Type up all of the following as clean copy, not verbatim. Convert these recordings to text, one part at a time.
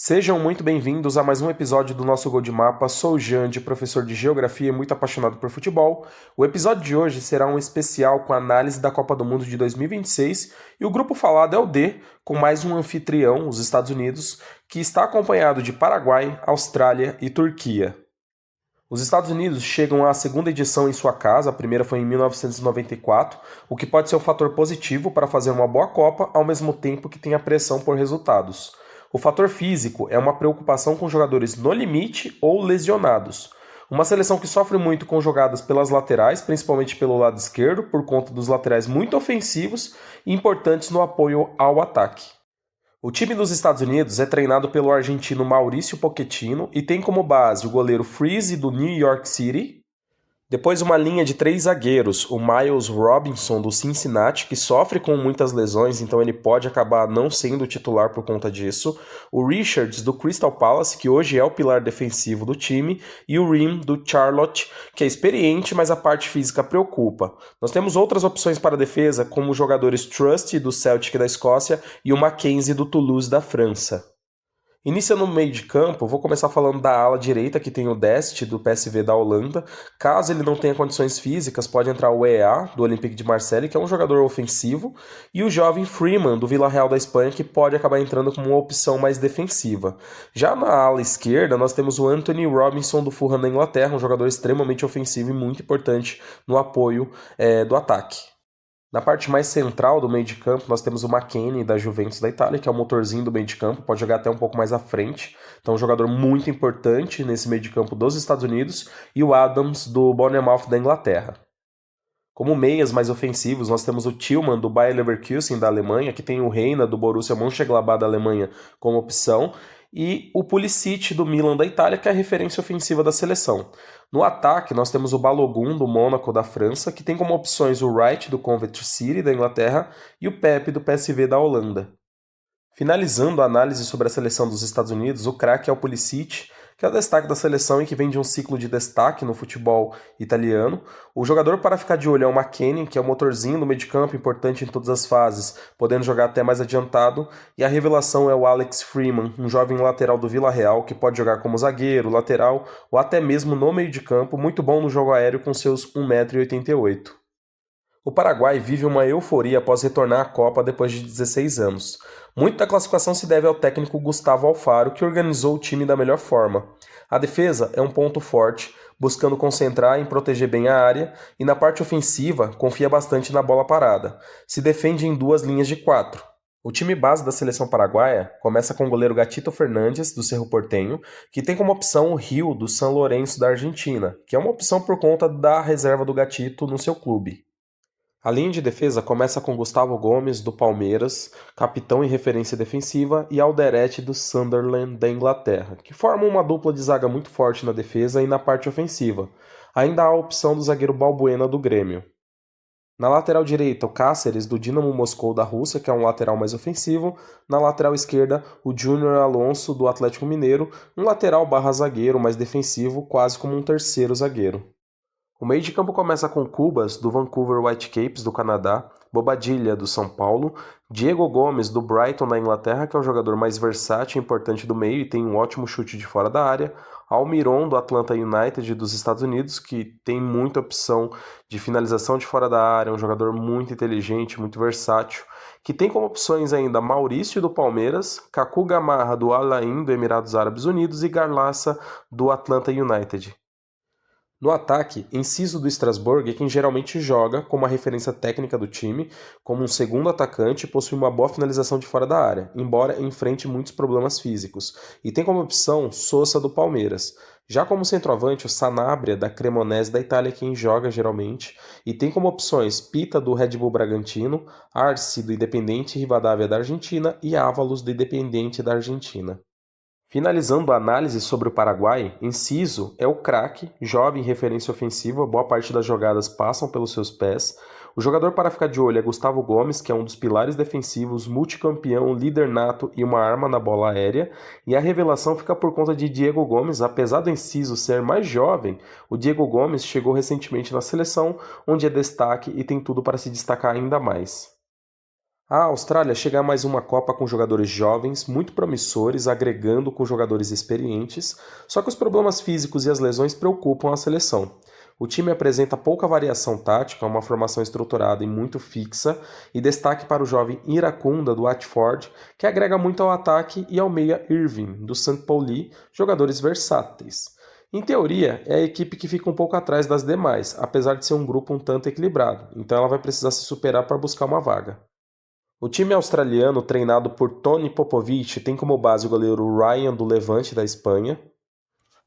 Sejam muito bem-vindos a mais um episódio do nosso Gol de Mapa. Sou o Jande, professor de Geografia e muito apaixonado por futebol. O episódio de hoje será um especial com a análise da Copa do Mundo de 2026 e o grupo falado é o D, com mais um anfitrião, os Estados Unidos, que está acompanhado de Paraguai, Austrália e Turquia. Os Estados Unidos chegam à segunda edição em sua casa, a primeira foi em 1994, o que pode ser um fator positivo para fazer uma boa Copa, ao mesmo tempo que tem a pressão por resultados. O fator físico é uma preocupação com jogadores no limite ou lesionados. Uma seleção que sofre muito com jogadas pelas laterais, principalmente pelo lado esquerdo, por conta dos laterais muito ofensivos e importantes no apoio ao ataque. O time dos Estados Unidos é treinado pelo argentino Mauricio Pochettino e tem como base o goleiro Freese do New York City. Depois uma linha de 3 zagueiros, o Miles Robinson do Cincinnati, que sofre com muitas lesões, então ele pode acabar não sendo titular por conta disso. O Richards do Crystal Palace, que hoje é o pilar defensivo do time. E o Ream do Charlotte, que é experiente, mas a parte física preocupa. Nós temos outras opções para a defesa, como os jogadores Trust do Celtic da Escócia e o Mackenzie do Toulouse da França. Iniciando no meio de campo, vou começar falando da ala direita, que tem o Dest, do PSV da Holanda. Caso ele não tenha condições físicas, pode entrar o EA, do Olympique de Marseille, que é um jogador ofensivo, e o jovem Freeman, do Villarreal da Espanha, que pode acabar entrando como uma opção mais defensiva. Já na ala esquerda, nós temos o Anthony Robinson, do Fulham da Inglaterra, um jogador extremamente ofensivo e muito importante no apoio do ataque. Na parte mais central do meio de campo, nós temos o McKennie da Juventus da Itália, que é o motorzinho do meio de campo, pode jogar até um pouco mais à frente. Então, um jogador muito importante nesse meio de campo dos Estados Unidos. E o Adams do Bournemouth da Inglaterra. Como meias mais ofensivos, nós temos o Tillmann do Bayer Leverkusen da Alemanha, que tem o Reina do Borussia Mönchengladbach da Alemanha como opção, e o Pulisic do Milan da Itália, que é a referência ofensiva da seleção. No ataque, nós temos o Balogun do Mônaco da França, que tem como opções o Wright do Coventry City da Inglaterra e o Pepe do PSV da Holanda. Finalizando a análise sobre a seleção dos Estados Unidos, o craque é o Pulisic, que é o destaque da seleção e que vem de um ciclo de destaque no futebol italiano. O jogador para ficar de olho é o McKennie, que é o motorzinho do meio de campo, importante em todas as fases, podendo jogar até mais adiantado. E a revelação é o Alex Freeman, um jovem lateral do Villarreal, que pode jogar como zagueiro, lateral ou até mesmo no meio de campo, muito bom no jogo aéreo com seus 1,88 m. O Paraguai vive uma euforia após retornar à Copa depois de 16 anos. Muito da classificação se deve ao técnico Gustavo Alfaro, que organizou o time da melhor forma. A defesa é um ponto forte, buscando concentrar em proteger bem a área, e na parte ofensiva confia bastante na bola parada. Se defende em 2 linhas de 4. O time base da seleção paraguaia começa com o goleiro Gatito Fernandes, do Cerro Porteño, que tem como opção o Rio, do San Lorenzo da Argentina, que é uma opção por conta da reserva do Gatito no seu clube. A linha de defesa começa com Gustavo Gomes, do Palmeiras, capitão e referência defensiva, e Alderete, do Sunderland, da Inglaterra, que formam uma dupla de zaga muito forte na defesa e na parte ofensiva. Ainda há a opção do zagueiro Balbuena, do Grêmio. Na lateral direita, o Cáceres, do Dinamo Moscou da Rússia, que é um lateral mais ofensivo. Na lateral esquerda, o Júnior Alonso, do Atlético Mineiro, um lateral barra zagueiro mais defensivo, quase como um terceiro zagueiro. O meio de campo começa com Cubas, do Vancouver Whitecaps, do Canadá, Bobadilla, do São Paulo, Diego Gomes, do Brighton, da Inglaterra, que é o jogador mais versátil e importante do meio e tem um ótimo chute de fora da área, Almiron, do Atlanta United, dos Estados Unidos, que tem muita opção de finalização de fora da área, um jogador muito inteligente, muito versátil, que tem como opções ainda Maurício, do Palmeiras, Kaku Gamarra, do Al Ain, do Emirados Árabes Unidos, e Garlaça, do Atlanta United. No ataque, Enciso do Strasbourg é quem geralmente joga como a referência técnica do time, como um segundo atacante e possui uma boa finalização de fora da área, embora enfrente muitos problemas físicos, e tem como opção Sosa do Palmeiras. Já como centroavante, o Sanabria da Cremonese da Itália é quem joga geralmente, e tem como opções Pita do Red Bull Bragantino, Arce do Independiente Rivadavia da Argentina e Ávalos do Independiente da Argentina. Finalizando a análise sobre o Paraguai, Enciso é o craque, jovem referência ofensiva, boa parte das jogadas passam pelos seus pés. O jogador para ficar de olho é Gustavo Gomes, que é um dos pilares defensivos, multicampeão, líder nato e uma arma na bola aérea. E a revelação fica por conta de Diego Gomes, apesar do Enciso ser mais jovem, o Diego Gomes chegou recentemente na seleção, onde é destaque e tem tudo para se destacar ainda mais. A Austrália chega a mais uma Copa com jogadores jovens, muito promissores, agregando com jogadores experientes, só que os problemas físicos e as lesões preocupam a seleção. O time apresenta pouca variação tática, uma formação estruturada e muito fixa, e destaque para o jovem Iracunda do Watford, que agrega muito ao ataque, e ao meia Irving do St. Pauli, jogadores versáteis. Em teoria, é a equipe que fica um pouco atrás das demais, apesar de ser um grupo um tanto equilibrado, então ela vai precisar se superar para buscar uma vaga. O time australiano, treinado por Tony Popovic, tem como base o goleiro Ryan do Levante da Espanha.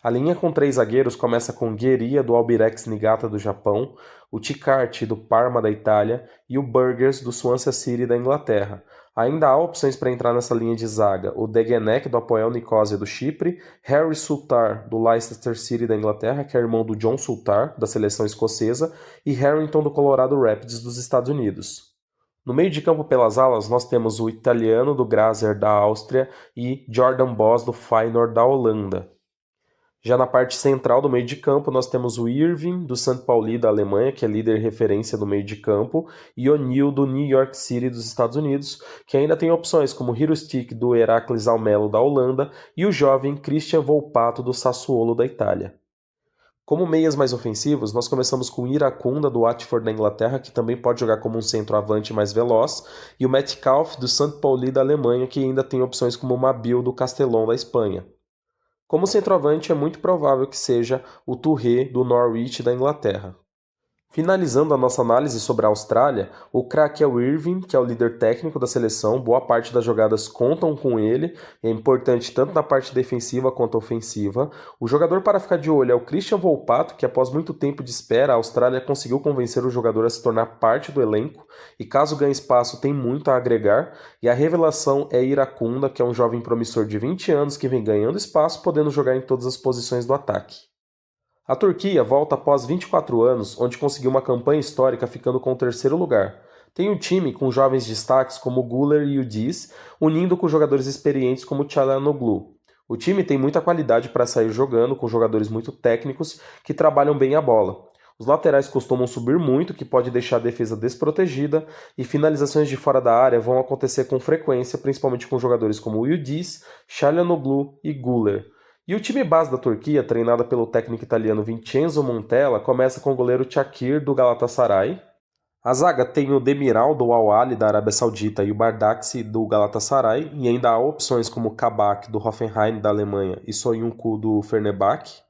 A linha com três zagueiros começa com Gueria do Albirex Niigata do Japão, o Ticarte do Parma da Itália e o Burgers do Swansea City da Inglaterra. Ainda há opções para entrar nessa linha de zaga: o Degenek do Apoel Nicosia do Chipre, Harry Souttar do Leicester City da Inglaterra, que é irmão do John Souttar da seleção escocesa, e Harrington do Colorado Rapids dos Estados Unidos. No meio de campo pelas alas, nós temos o italiano do Grazer da Áustria e Jordan Boss do Feyenoord da Holanda. Já na parte central do meio de campo, nós temos o Irving do St. Pauli da Alemanha, que é líder e referência do meio de campo, e O'Neal do New York City dos Estados Unidos, que ainda tem opções como Hirostic do Heracles Almelo da Holanda e o jovem Christian Volpato do Sassuolo da Itália. Como meias mais ofensivos, nós começamos com o Iracunda do Watford da Inglaterra, que também pode jogar como um centroavante mais veloz, e o Metcalfe do St. Pauli da Alemanha, que ainda tem opções como o Mabil do Castellón da Espanha. Como centroavante, é muito provável que seja o Touré do Norwich da Inglaterra. Finalizando a nossa análise sobre a Austrália, o craque é o Irving, que é o líder técnico da seleção, boa parte das jogadas contam com ele, é importante tanto na parte defensiva quanto ofensiva. O jogador para ficar de olho é o Christian Volpato, que após muito tempo de espera, a Austrália conseguiu convencer o jogador a se tornar parte do elenco, e caso ganhe espaço tem muito a agregar, e a revelação é Iracunda, que é um jovem promissor de 20 anos que vem ganhando espaço, podendo jogar em todas as posições do ataque. A Turquia volta após 24 anos, onde conseguiu uma campanha histórica ficando com o terceiro lugar. Tem um time com jovens destaques como Güler e Yildiz, unindo com jogadores experientes como Çalhanoğlu. O time tem muita qualidade para sair jogando, com jogadores muito técnicos que trabalham bem a bola. Os laterais costumam subir muito, que pode deixar a defesa desprotegida, e finalizações de fora da área vão acontecer com frequência, principalmente com jogadores como Yildiz, Çalhanoğlu e Güler. E o time base da Turquia, treinado pelo técnico italiano Vincenzo Montella, começa com o goleiro Çakır do Galatasaray. A zaga tem o Demiral do Al Ahly da Arábia Saudita e o Bardakci do Galatasaray, e ainda há opções como Kabak do Hoffenheim da Alemanha e Soyuncu do Fenerbahçe.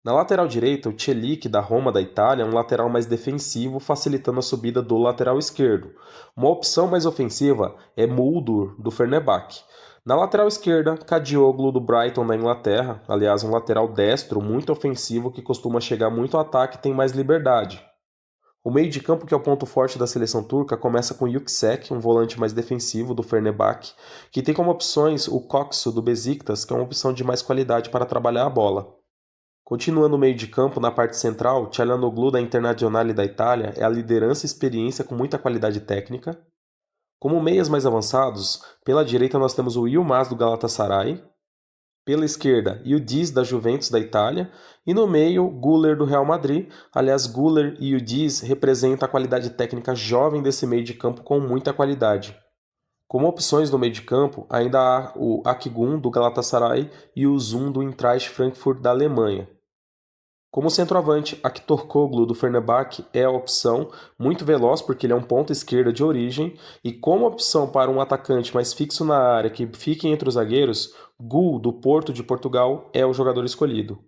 Na lateral direita, o Çelik da Roma da Itália é um lateral mais defensivo, facilitando a subida do lateral esquerdo. Uma opção mais ofensiva é Muldur do Fenerbahçe. Na lateral esquerda, Kadioglu do Brighton da Inglaterra, aliás, um lateral destro muito ofensivo que costuma chegar muito ao ataque e tem mais liberdade. O meio de campo, que é o ponto forte da seleção turca, começa com Yüksek, um volante mais defensivo do Fenerbahçe, que tem como opções o Kökçü do Besiktas, que é uma opção de mais qualidade para trabalhar a bola. Continuando o meio de campo, na parte central, Çalhanoğlu da Internazionale da Itália é a liderança e experiência com muita qualidade técnica. Como meias mais avançados, pela direita nós temos o Yilmaz do Galatasaray, pela esquerda Yildiz da Juventus da Itália e no meio Güler do Real Madrid. Aliás, Güler e Yildiz representam a qualidade técnica jovem desse meio de campo com muita qualidade. Como opções no meio de campo, ainda há o Akgün do Galatasaray e o Uzun do Eintracht Frankfurt da Alemanha. Como centroavante, Aktürkoğlu do Fenerbahçe é a opção, muito veloz porque ele é um ponta esquerda de origem, e como opção para um atacante mais fixo na área que fique entre os zagueiros, Gül do Porto de Portugal é o jogador escolhido.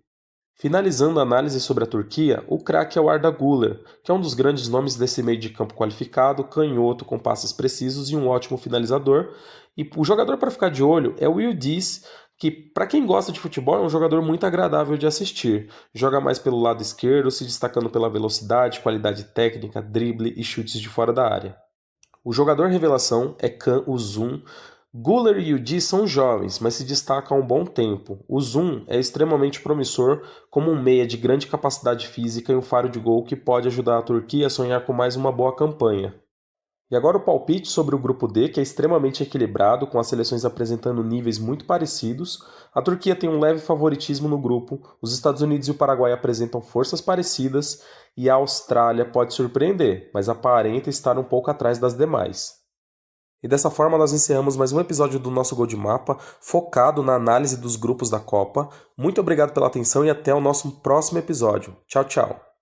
Finalizando a análise sobre a Turquia, o craque é o Arda Güler, que é um dos grandes nomes desse meio de campo qualificado, canhoto com passes precisos e um ótimo finalizador. E o jogador para ficar de olho é o Yildiz, que para quem gosta de futebol é um jogador muito agradável de assistir. Joga mais pelo lado esquerdo, se destacando pela velocidade, qualidade técnica, drible e chutes de fora da área. O jogador revelação é Can Uzun. Güler e Yildiz são jovens, mas se destacam há um bom tempo. O Uzun é extremamente promissor como um meia de grande capacidade física e um faro de gol que pode ajudar a Turquia a sonhar com mais uma boa campanha. E agora o palpite sobre o grupo D, que é extremamente equilibrado, com as seleções apresentando níveis muito parecidos. A Turquia tem um leve favoritismo no grupo, os Estados Unidos e o Paraguai apresentam forças parecidas e a Austrália pode surpreender, mas aparenta estar um pouco atrás das demais. E dessa forma nós encerramos mais um episódio do nosso Gol de Mapa, focado na análise dos grupos da Copa. Muito obrigado pela atenção e até o nosso próximo episódio. Tchau, tchau.